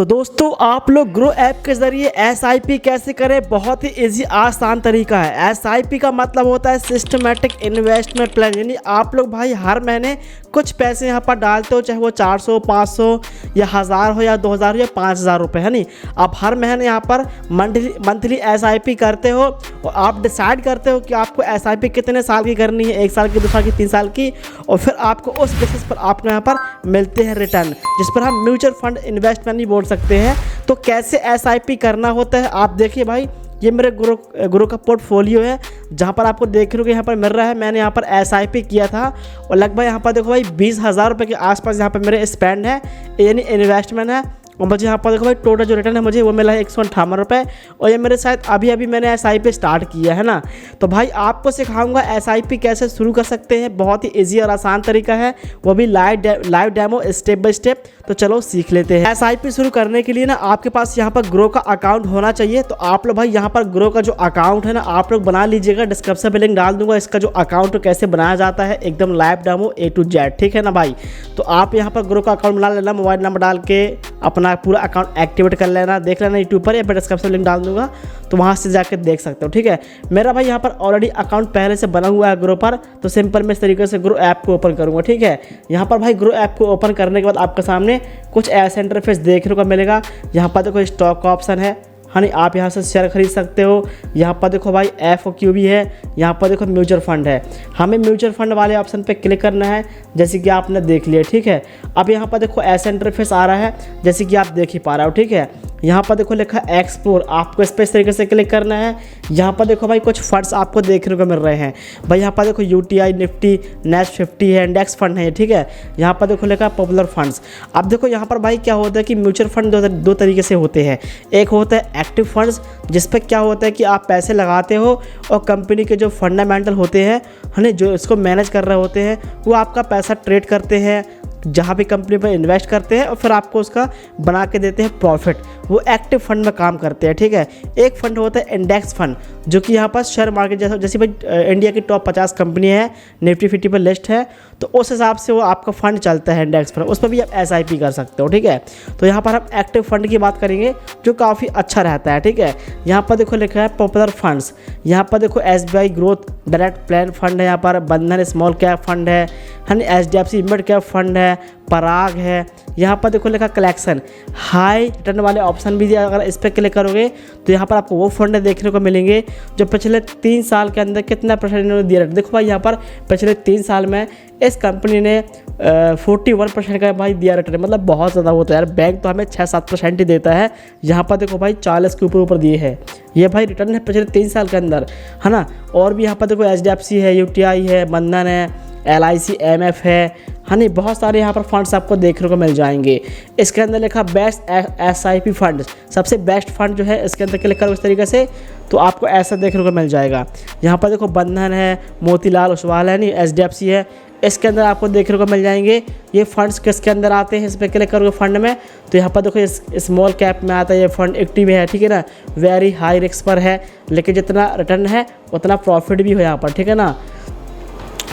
तो दोस्तों आप लोग ग्रो ऐप के ज़रिए एसआईपी कैसे करें, बहुत ही इजी आसान तरीका है। एसआईपी का मतलब होता है सिस्टमेटिक इन्वेस्टमेंट प्लान, यानी आप लोग भाई हर महीने कुछ पैसे यहाँ पर डालते हो, चाहे वो 400, 500 या 1000 हो या 2000 या 5000 रुपये, है नहीं। आप हर महीने यहाँ पर मंथली एसआईपी करते हो और आप डिसाइड करते हो कि आपको एसआईपी कितने साल की करनी है, 1 साल की, 2 साल की, 3 साल की, और फिर आपको उस बेसिस पर आपको यहाँ पर मिलते हैं रिटर्न, जिस पर हम म्यूचुअल फंड इन्वेस्टमेंट नहीं बोल सकते हैं। तो कैसे एसआईपी करना होता है आप देखिए भाई, ये मेरे गुरु का पोर्टफोलियो है, जहाँ पर आपको देख रहे हो कि यहाँ पर मिल रहा है। मैंने यहाँ पर एसआईपी किया था और लगभग यहाँ पर देखो भाई 20,000 रुपये के आसपास यहाँ पर मेरे स्पेंड है, यानी इन्वेस्टमेंट है। और मुझे यहाँ पर देखो भाई टोटल जो रिटर्न है मुझे वो मिला है 158 रुपये, और ये मेरे शायद अभी मैंने एसआईपी स्टार्ट किया है ना। तो भाई आपको सिखाऊंगा एसआईपी कैसे शुरू कर सकते हैं, बहुत ही इजी और आसान तरीका है, वो भी live demo step by step. तो चलो सीख लेते हैं। एसआईपी शुरू करने के लिए ना आपके पास यहाँ पर ग्रो का अकाउंट होना चाहिए। तो आप लोग भाई यहाँ पर ग्रो का जो अकाउंट है ना आप लोग बना लीजिएगा, डिस्क्रिप्शन में लिंक डाल दूंगा इसका जो अकाउंट कैसे बनाया जाता है, एकदम live demo A to Z, ठीक है ना भाई। तो आप यहाँ पर ग्रो का अकाउंट बना लेना, मोबाइल नंबर डाल के अपना पूरा अकाउंट एक्टिवेट कर लेना, देख लेना यूट्यूब पर, या फिर डिस्क्रिप्शन लिंक डाल दूंगा तो वहाँ से जाकर देख सकते हो, ठीक है। मेरा भाई यहाँ पर ऑलरेडी अकाउंट पहले से बना हुआ है ग्रो पर, तो सिंपल मैं इस तरीके से ग्रो ऐप को ओपन करूँगा, ठीक है। यहाँ पर भाई ग्रो ऐप को ओपन करने के बाद आपके सामने कुछ ऐसा इंटरफेस देखने को मिलेगा। यहाँ पर देखो स्टॉक का ऑप्शन है, हाँ नहीं, आप यहाँ से शेयर खरीद सकते हो। यहाँ पर देखो भाई FOQ भी है, यहाँ पर देखो म्यूचुअल फंड है। हमें म्यूचुअल फंड वाले ऑप्शन पे क्लिक करना है, जैसे कि आपने देख लिया, ठीक है। अब यहाँ पर देखो ऐसा इंटरफेस आ रहा है जैसे कि आप देख ही पा रहे हो, ठीक है। यहाँ पर देखो लिखा है एक्सप्लोर, आपको इस पर इस तरीके से क्लिक करना है। यहाँ पर देखो भाई कुछ फंड्स आपको देखने को मिल रहे हैं भाई। यहाँ पर देखो UTI, निफ्टी, नेस्ट 50 है, इंडेक्स फंड है, ठीक है। यहाँ पर देखो लिखा है पॉपुलर फंड्स। अब देखो यहाँ पर भाई क्या होता है कि म्यूचुअल फंड दो तरीके से होते हैं। एक होता है एक्टिव फंड्स, जिस पर क्या होता है कि आप पैसे लगाते हो और कंपनी के जो फंडामेंटल होते हैं, है ना, जो इसको मैनेज कर रहे होते हैं, वो आपका पैसा ट्रेड करते हैं, जहाँ भी कंपनी पर इन्वेस्ट करते हैं और फिर आपको उसका बना के देते हैं प्रॉफिट। वो एक्टिव फंड में काम करते हैं, ठीक है। एक फंड होता है इंडेक्स फंड, जो कि यहाँ पर शेयर मार्केट जैसे भाई इंडिया की टॉप 50 कंपनी है, निफ्टी 50 पर लिस्ट है, तो उस हिसाब से वो आपका फंड चलता है इंडेक्स फंड, उस पर भी आप एसआईपी कर सकते हो, ठीक है। तो यहाँ पर हम एक्टिव फंड की बात करेंगे जो काफ़ी अच्छा रहता है, ठीक है। यहाँ पर देखो लिखा है पॉपुलर फंड्स, यहाँ पर देखो SBI growth direct plan fund है, यहाँ पर बंधन स्मॉल कैप फंड है ना, HDFC मिड कैप फंड है, पराग है। यहाँ पर देखो लिखा कलेक्शन, हाई रिटर्न वाले ऑप्शन भी दिया, अगर इस पर क्लिक करोगे तो यहाँ पर आपको वो फंड देखने को मिलेंगे जो पिछले 3 साल के अंदर कितना % इन्होंने दिया। देखो भाई यहाँ पर पिछले 3 साल में इस कंपनी ने 41% का भाई दिया रिटर्न, मतलब बहुत ज़्यादा होता है यार। बैंक तो हमें 6-7% ही देता है, यहाँ पर देखो भाई 40 के ऊपर दिए है। ये भाई रिटर्न है पिछले 3 साल के अंदर, है ना। और भी यहाँ पर देखो HDFC है, UTI है, बंधन है, LIC MF है नहीं, बहुत सारे यहाँ पर फंड्स आपको देखने को मिल जाएंगे। इसके अंदर लिखा बेस्ट SIP फंड, सबसे बेस्ट फंड जो है इसके अंदर क्लिक करो इस तरीके से तो आपको ऐसा देखने को मिल जाएगा। यहाँ पर देखो बंधन है, मोतीलाल ओसवाल है नहीं, HDFC है, इसके अंदर आपको देखने को मिल जाएंगे। ये फंड्स किसके अंदर आते हैं, इस पर क्लिक करोगे फंड में तो यहाँ पर देखो स्मॉल कैप में आता है, ये फंड एक्टिव है, ठीक है ना, वेरी हाई रिस्क पर है, लेकिन जितना रिटर्न है उतना प्रॉफिट भी हो यहाँ पर, ठीक है ना।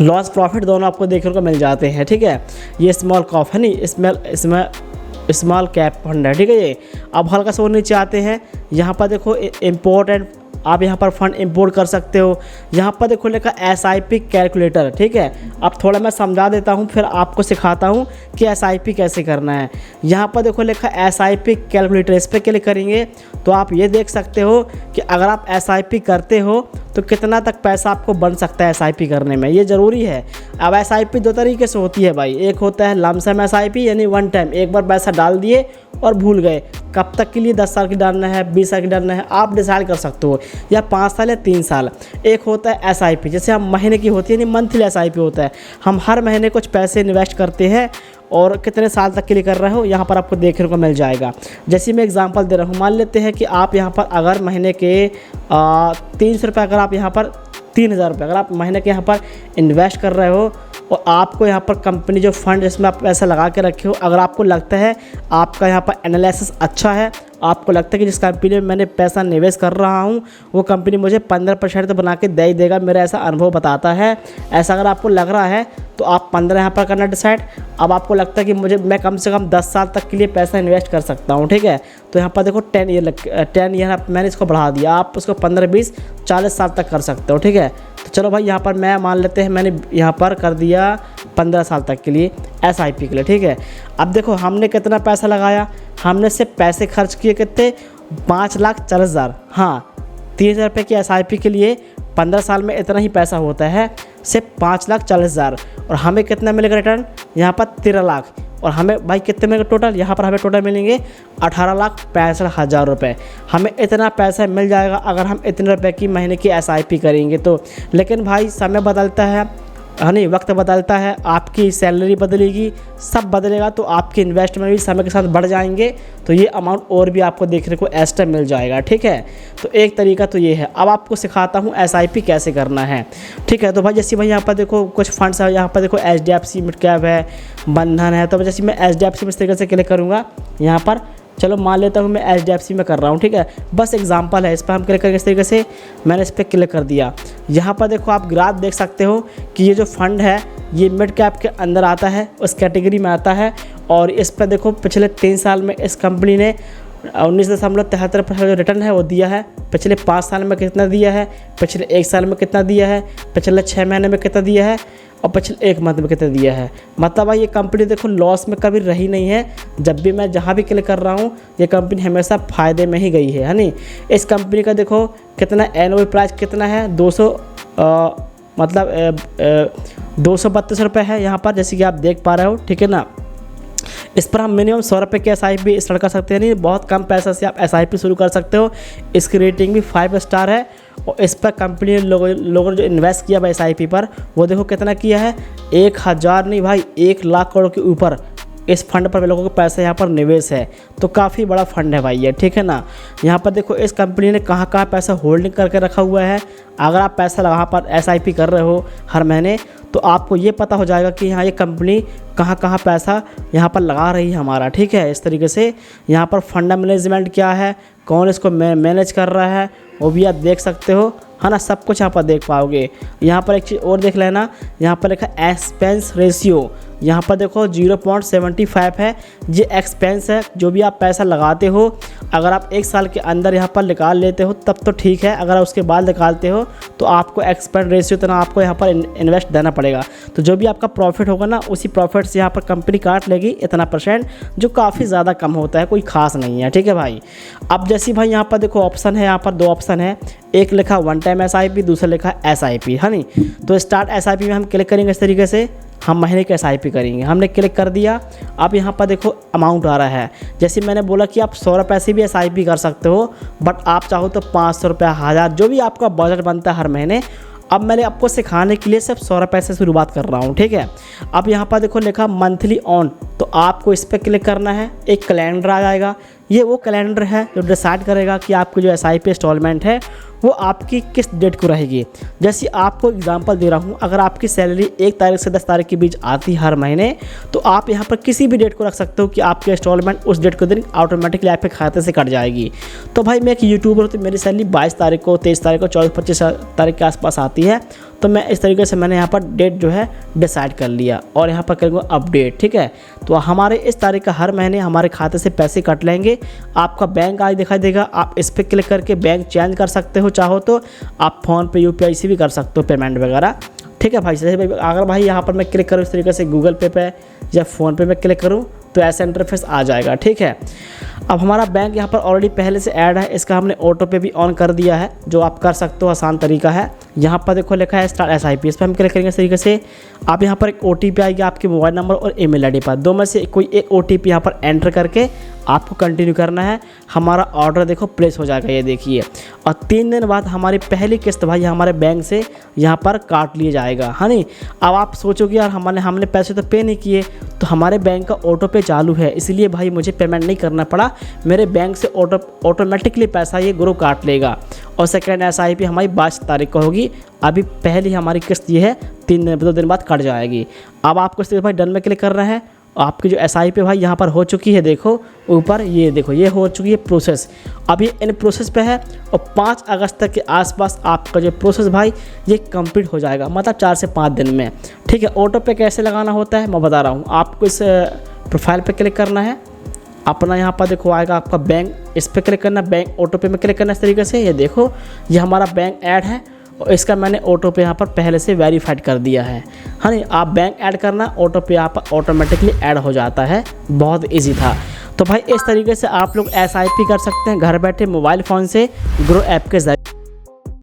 लॉस प्रॉफिट दोनों आपको देखने को मिल जाते हैं, ठीक है। ये स्मॉल कॉफ है नहीं, इसमें स्मॉल कैप फंड है, ठीक है। ये अब हल्का सा नीचे आते हैं, यहाँ पर देखो इम्पोर्टेंट, आप यहाँ पर फंड इंपोर्ट कर सकते हो। यहाँ पर देखो लिखा SIP कैलकुलेटर, ठीक है। अब थोड़ा मैं समझा देता हूँ फिर आपको सिखाता हूँ कि SIP कैसे करना है। यहाँ पर देखो लिखा SIP कैलकुलेटर, इस पर क्लिक करेंगे तो आप ये देख सकते हो कि अगर आप SIP करते हो तो कितना तक पैसा आपको बन सकता है SIP करने में, ये ज़रूरी है। अब SIP 2 तरीके से होती है भाई, एक होता है लमसम SIP, यानी वन टाइम, एक बार पैसा डाल दिए और भूल गए, कब तक के लिए, 10 साल की डालना है, 20 साल की डालना है, आप डिसाइड कर सकते हो, या 5 साल या 3 साल। एक होता है SIP, जैसे हम महीने की होती है, यानी मंथली SIP होता है, हम हर महीने कुछ पैसे इन्वेस्ट करते हैं और कितने साल तक के लिए कर रहे हो यहाँ पर आपको देखने को मिल जाएगा। जैसे मैं एग्जांपल दे रहा हूँ, मान लेते हैं कि आप यहाँ पर अगर महीने के 300 रुपये, अगर आप यहाँ पर 3000 रुपये अगर आप महीने के यहाँ पर इन्वेस्ट कर रहे हो और आपको यहाँ पर कंपनी जो फंड जिसमें आप पैसा लगा के रखे हो, अगर आपको लगता है आपका यहाँ पर एनालिसिस अच्छा है, आपको लगता है कि जिस कंपनी में मैंने पैसा निवेश कर रहा हूँ वो कंपनी मुझे 15% तो बना के दे ही देगा, मेरा ऐसा अनुभव बताता है। ऐसा अगर आपको लग रहा है तो आप 15 यहाँ पर करना डिसाइड। अब आपको लगता है कि मैं कम से कम 10 साल तक के लिए पैसा इन्वेस्ट कर सकता हूँ, ठीक है, तो यहाँ पर देखो 10 ईयर मैंने इसको बढ़ा दिया, आप उसको 15, 20, 40 साल तक कर सकते हो, ठीक है। तो चलो भाई यहाँ पर मैं मान लेते हैं मैंने यहाँ पर कर दिया 15 साल तक के लिए SIP के लिए, ठीक है। अब देखो हमने कितना पैसा लगाया, हमने सिर्फ पैसे खर्च किए कितने, 5,40,000। हाँ, 30,000 रुपये की SIP के लिए 15 साल में इतना ही पैसा होता है, सिर्फ 5,40,000। और हमें कितना मिलेगा रिटर्न, यहाँ पर 13 लाख। और हमें भाई कितने मिलेंगे टोटल, यहाँ पर हमें टोटल मिलेंगे 18,65,000 रुपये। हमें इतना पैसा मिल जाएगा अगर हम इतने रुपए की महीने की SIP करेंगे तो। लेकिन भाई समय बदलता है नहीं, वक्त बदलता है, आपकी सैलरी बदलेगी, सब बदलेगा, तो आपके इन्वेस्टमेंट भी समय के साथ बढ़ जाएंगे, तो ये अमाउंट और भी आपको देखने को एक्स्ट्रा मिल जाएगा, ठीक है। तो एक तरीका तो ये है। अब आपको सिखाता हूँ SIP कैसे करना है, ठीक है। तो भाई जैसे भाई यहाँ पर देखो कुछ फंड्स है, यहाँ पर देखो HDFC मिड कैप है, बंधन है। तो जैसे मैं HDFC में इस तरीके से क्लिक करूँगा, यहाँ पर चलो मान लेता हूँ मैं HDFC में कर रहा हूँ, ठीक है, बस एग्जांपल है, इस पर हम क्लिक करके इस तरीके से मैंने इस पर क्लिक कर दिया। यहाँ पर देखो आप ग्राफ देख सकते हो कि ये जो फंड है ये मिड कैप के अंदर आता है, उस कैटेगरी में आता है। और इस पर देखो पिछले 3 साल में इस कंपनी ने 19.73% जो रिटर्न है वो दिया है। पिछले 5 साल में कितना दिया है, पिछले 1 साल में कितना दिया है, पिछले 6 महीने में कितना दिया है, और पिछले 1 मंथ में कितना दिया है। मतलब भाई ये कंपनी देखो लॉस में कभी रही नहीं है। जब भी मैं जहाँ भी क्लिक कर रहा हूँ ये कंपनी हमेशा फ़ायदे में ही गई है नहीं। इस कंपनी का देखो कितना एनुअल प्राइस कितना है, 232 रुपये है यहाँ पर, जैसे कि आप देख पा रहे हो, ठीक है ना। इस पर हम मिनिमम 100 रुपये की SIP स्टार्ट कर सकते हैं, नहीं बहुत कम पैसा से आप SIP शुरू कर सकते हो। इसकी रेटिंग भी 5 स्टार है। और इस पर कंपनी ने लोगों ने जो इन्वेस्ट किया भाई SIP पर, वो देखो कितना किया है, 1,000 नहीं भाई 1 लाख करोड़ के ऊपर इस फंड पर लोगों को पैसा यहाँ पर निवेश है। तो काफ़ी बड़ा फंड है भाई ये, ठीक है ना। यहाँ पर देखो इस कंपनी ने कहाँ कहाँ पैसा होल्डिंग करके रखा हुआ है। अगर आप पैसा यहाँ पर SIP कर रहे हो हर महीने, तो आपको ये पता हो जाएगा कि हाँ ये कंपनी कहाँ कहाँ पैसा यहाँ पर लगा रही है हमारा, ठीक है। इस तरीके से यहाँ पर फंड मैनेजमेंट क्या है, कौन इसको मैनेज कर रहा है, वो भी आप देख सकते हो, है ना, सब कुछ यहाँ पर देख पाओगे। यहाँ पर एक चीज़ और देख लेना, यहाँ पर लिखा एक्सपेंस रेशियो, यहाँ पर देखो 0.75 है, ये एक्सपेंस है। जो भी आप पैसा लगाते हो अगर आप 1 साल के अंदर यहाँ पर निकाल लेते हो तब तो ठीक है, अगर उसके बाद निकालते हो तो आपको एक्सपेंस रेशियो इतना आपको यहाँ पर इन्वेस्ट देना पड़ेगा। तो जो भी आपका प्रॉफिट होगा ना उसी प्रॉफिट से यहाँ पर कंपनी काट लेगी इतना %, जो काफ़ी ज़्यादा कम होता है, कोई खास नहीं है, ठीक है भाई। अब जैसे भाई यहाँ पर देखो ऑप्शन है, यहाँ पर 2 ऑप्शन है, एक लिखा 1 टाइम SIP, दूसरा लिखा SIP, है नहीं। तो स्टार्ट SIP में हम क्लिक करेंगे, इस तरीके से हम महीने के SIP करेंगे। हमने क्लिक कर दिया। अब यहाँ पर देखो अमाउंट आ रहा है, जैसे मैंने बोला कि आप 100 रुपये से भी SIP कर सकते हो, बट आप चाहो तो 500 रुपये, 1000, जो भी आपका बजट बनता है हर महीने। अब मैंने आपको सिखाने के लिए सिर्फ 100 रुपये से शुरुआत कर रहा हूँ, ठीक है। अब यहाँ पर देखो लिखा मंथली ऑन, तो आपको इस पर क्लिक करना है, एक कैलेंडर आ जाएगा। ये वो कैलेंडर है जो डिसाइड करेगा कि आपकी जो SIP इंस्टॉलमेंट है वो आपकी किस डेट को रहेगी। जैसे आपको एग्जांपल दे रहा हूँ, अगर आपकी सैलरी 1 तारीख से 10 तारीख के बीच आती है हर महीने, तो आप यहाँ पर किसी भी डेट को रख सकते हो कि आपकी इंस्टॉलमेंट उस डेट को दिन ऑटोमेटिकली आपके खाते से कट जाएगी। तो भाई मैं एक यूट्यूबर हूँ, तो मेरी सैलरी 22 तारीख को, 23 तारीख को, 24-25 तारीख के आसपास आती है। तो मैं इस तरीके से मैंने यहाँ पर डेट जो है डिसाइड कर लिया और यहाँ पर करूँगा अपडेट, ठीक है। तो हमारे इस तारीख का हर महीने हमारे खाते से पैसे कट लेंगे। आपका बैंक आज दिखाई देगा, आप इस पर क्लिक करके बैंक चेंज कर सकते हो, चाहो तो आप फ़ोन पे UPI से भी कर सकते हो पेमेंट वगैरह, ठीक है भाई। जैसे अगर भाई यहाँ पर मैं क्लिक करूँ इस तरीके से गूगल पे या फ़ोन पे मैं क्लिक करूँ तो ऐसा इंटरफेस आ जाएगा, ठीक है। अब हमारा बैंक यहाँ पर ऑलरेडी पहले से ऐड है, इसका हमने ऑटो पे भी ऑन कर दिया है, जो आप कर सकते हो, आसान तरीका है। यहाँ पर देखो लिखा है स्टार्ट SIP, इस पर हम क्लिक करेंगे इस तरीके से। आप यहाँ पर एक OTP आएगी आपके मोबाइल नंबर और ईमेल ID पर, दो में से कोई एक OTP यहाँ पर एंटर करके आपको कंटिन्यू करना है। हमारा ऑर्डर देखो प्लेस हो जाएगा, ये देखिए। और 3 दिन बाद हमारी पहली किस्त भाई हमारे बैंक से यहाँ पर काट लिया जाएगा, है नहीं। अब आप सोचोगे यार हमने पैसे तो पे नहीं किए, तो हमारे बैंक का ऑटो पे चालू है, इसलिए भाई मुझे पेमेंट नहीं करना पड़ा, मेरे बैंक से ऑटोमेटिकली पैसा ये ग्रुप काट लेगा। और सेकेंड SIP हमारी 22 तारीख को होगी। अभी पहली हमारी किस्त ये है, 2 दिन बाद कट जाएगी। अब आपको सिर्फ भाई डन में क्लिक करना है आपकी जो SIP भाई यहाँ पर हो चुकी है, देखो ऊपर ये देखो ये हो चुकी है प्रोसेस। अभी इन प्रोसेस पे है और 5 अगस्त तक के आसपास आपका जो प्रोसेस भाई ये कंप्लीट हो जाएगा, मतलब 4 से 5 दिन में। ठीक है, ऑटो पे कैसे लगाना होता है मैं बता रहा हूँ। आपको इस प्रोफाइल पे क्लिक करना है, अपना यहाँ पर देखो आएगा आपका बैंक, इस पर क्लिक करना, बैंक ऑटो पे में क्लिक करना इस तरीके से। ये देखो ये हमारा बैंक ऐड है और इसका मैंने ऑटो पे यहाँ पर पहले से वेरीफाइड कर दिया है। हाँ नहीं, आप बैंक ऐड करना, ऑटो पे यहाँ पर ऑटोमेटिकली ऐड हो जाता है, बहुत इजी था। तो भाई इस तरीके से आप लोग SIP कर सकते हैं घर बैठे मोबाइल फ़ोन से ग्रो ऐप के ज़रिए।